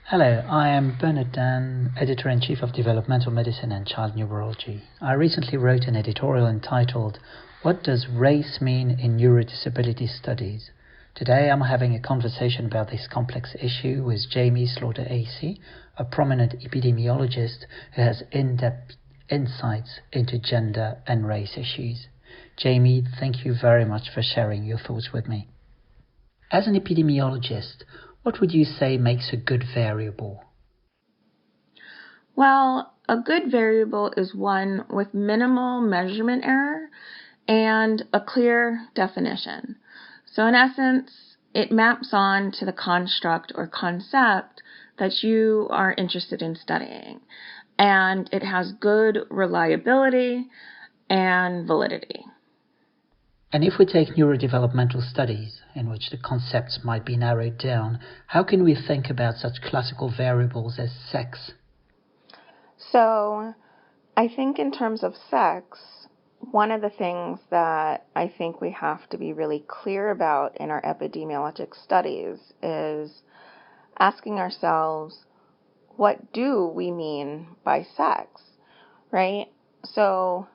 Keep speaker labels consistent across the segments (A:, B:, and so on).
A: Hello, I am Bernard Dan, Editor-in-Chief of Developmental Medicine and Child Neurology. I recently wrote an editorial entitled, "What Does Race Mean in Neurodisability Studies?" Today I'm having a conversation about this complex issue with Jaime Slaughter-Acey, a prominent epidemiologist who has in-depth insights into gender and race issues. Jaime, thank you very much for sharing your thoughts with me. As an epidemiologist, what would you say makes a good variable?
B: Well, a good variable is one with minimal measurement error and a clear definition. So in essence, it maps on to the construct or concept that you are interested in studying, and it has good reliability and validity.
A: And if we take neurodevelopmental studies, in which the concepts might be narrowed down, how can we think about such classical variables as sex?
B: So I think in terms of sex, one of the things that I think we have to be really clear about in our epidemiologic studies is asking ourselves, what do we mean by sex, right? So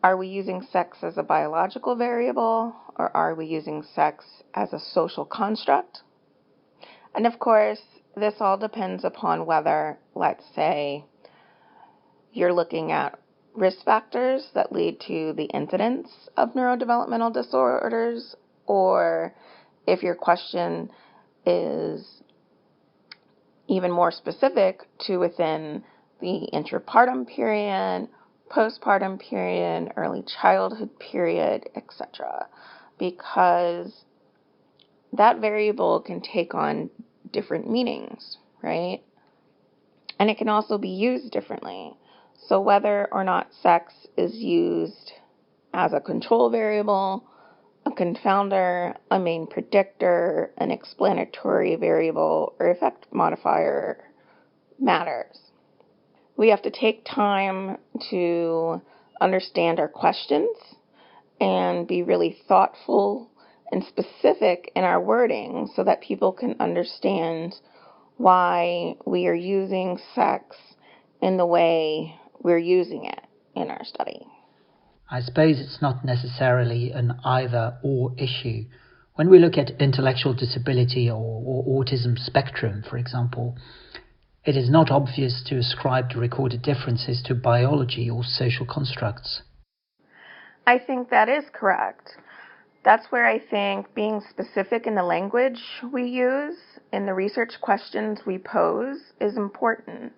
B: are we using sex as a biological variable, or are we using sex as a social construct? And of course, this all depends upon whether, let's say, you're looking at risk factors that lead to the incidence of neurodevelopmental disorders, or if your question is even more specific to within the intrapartum period, postpartum period, early childhood period, etc. Because that variable can take on different meanings, right? And it can also be used differently. So whether or not sex is used as a control variable, a confounder, a main predictor, an explanatory variable, or effect modifier matters. We have to take time to understand our questions and be really thoughtful and specific in our wording so that people can understand why we are using sex in the way we're using it in our study.
A: I suppose it's not necessarily an either-or issue. When we look at intellectual disability or autism spectrum, for example, it is not obvious to ascribe the recorded differences to biology or social constructs.
B: I think that is correct. That's where I think being specific in the language we use, in the research questions we pose, is important.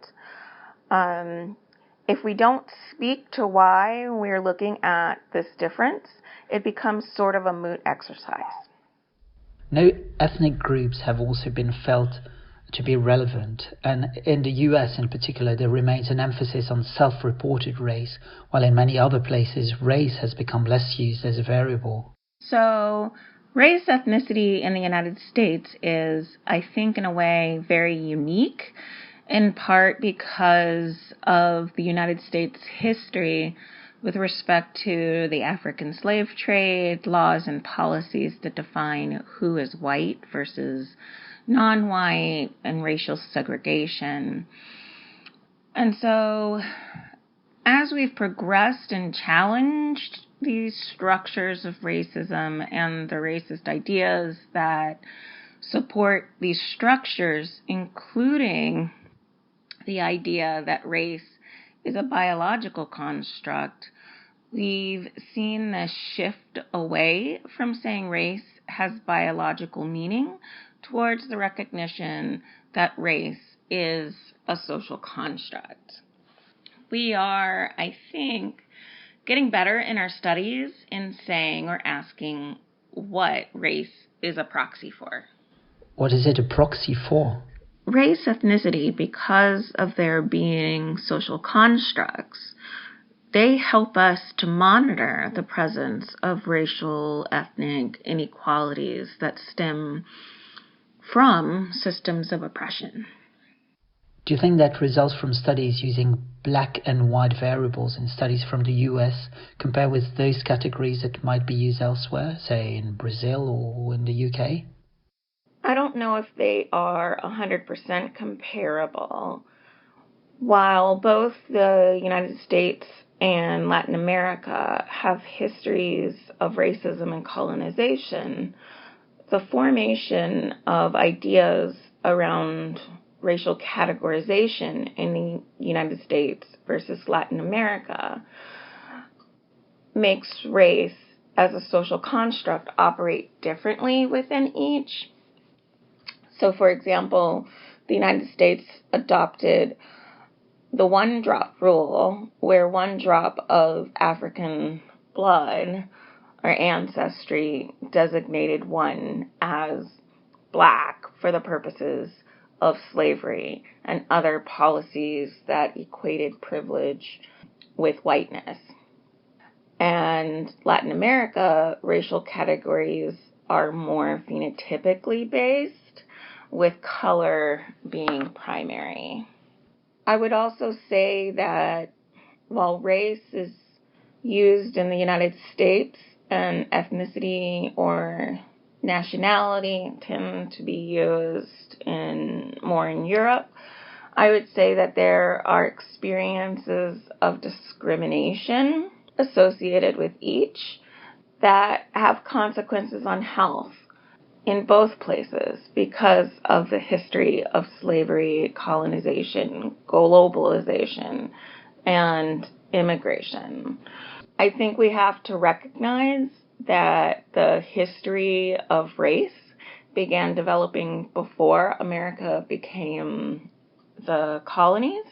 B: If we don't speak to why we're looking at this difference, it becomes sort of a moot exercise.
A: No ethnic groups have also been felt to be relevant, and in the US in particular there remains an emphasis on self-reported race, while in many other places race has become less used as a variable.
B: So race ethnicity in the United States is, I think, in a way very unique, in part because of the United States history with respect to the African slave trade, laws and policies that define who is white versus non-white, and racial segregation. And so as we've progressed and challenged these structures of racism and the racist ideas that support these structures, including the idea that race is a biological construct, we've seen this shift away from saying race has biological meaning towards the recognition that race is a social construct. We are, I think, getting better in our studies in saying or asking what race is a proxy for.
A: What is it a proxy for?
B: Race, ethnicity, because of their being social constructs, they help us to monitor the presence of racial, ethnic inequalities that stem from systems of oppression.
A: Do you think that results from studies using black and white variables in studies from the US compare with those categories that might be used elsewhere, say in Brazil or in the UK?
B: I don't know if they are 100% comparable. While both the United States and Latin America have histories of racism and colonization, the formation of ideas around racial categorization in the United States versus Latin America makes race as a social construct operate differently within each. So, for example, the United States adopted the one-drop rule, where one drop of African blood or ancestry designated one as Black for the purposes of slavery and other policies that equated privilege with whiteness. And Latin America, racial categories are more phenotypically based, with color being primary. I would also say that while race is used in the United States and ethnicity or nationality tend to be used more in Europe, I would say that there are experiences of discrimination associated with each that have consequences on health in both places because of the history of slavery, colonization, globalization, and immigration. I think we have to recognize that the history of race began developing before America became the colonies.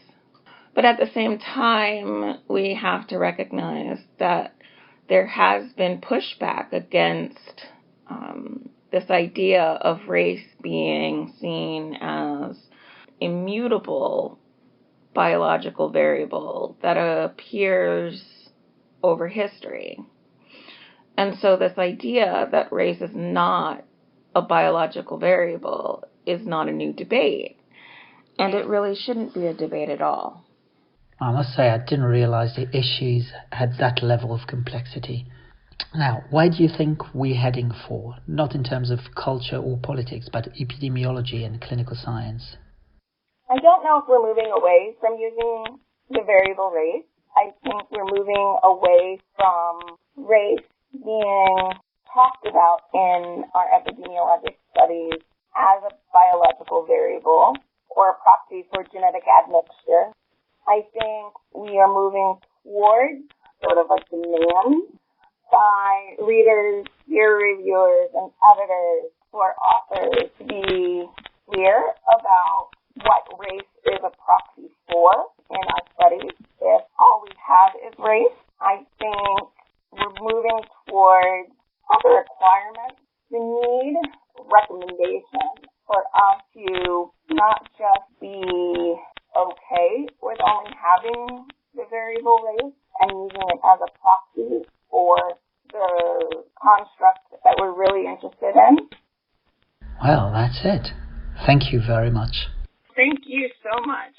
B: But at the same time, we have to recognize that there has been pushback against this idea of race being seen as immutable biological variable that appears over history. And so this idea that race is not a biological variable is not a new debate. And it really shouldn't be a debate at all.
A: I must say I didn't realize the issues had that level of complexity. Now, where do you think we're heading for? Not in terms of culture or politics, but epidemiology and clinical science.
C: I don't know if we're moving away from using the variable race. I think we're moving away from race being talked about in our epidemiologic studies as a biological variable or a proxy for genetic admixture. I think we are moving towards sort of a demand by readers, peer reviewers, and editors or authors to be clear about what race is a proxy for in our studies. If all we have is race, I think we're moving towards other requirements. We need recommendation for us to not just be okay with only having the variable race and using it as a proxy for the construct that we're really interested in.
A: Well, that's it. Thank you very much.
C: Thank you so much.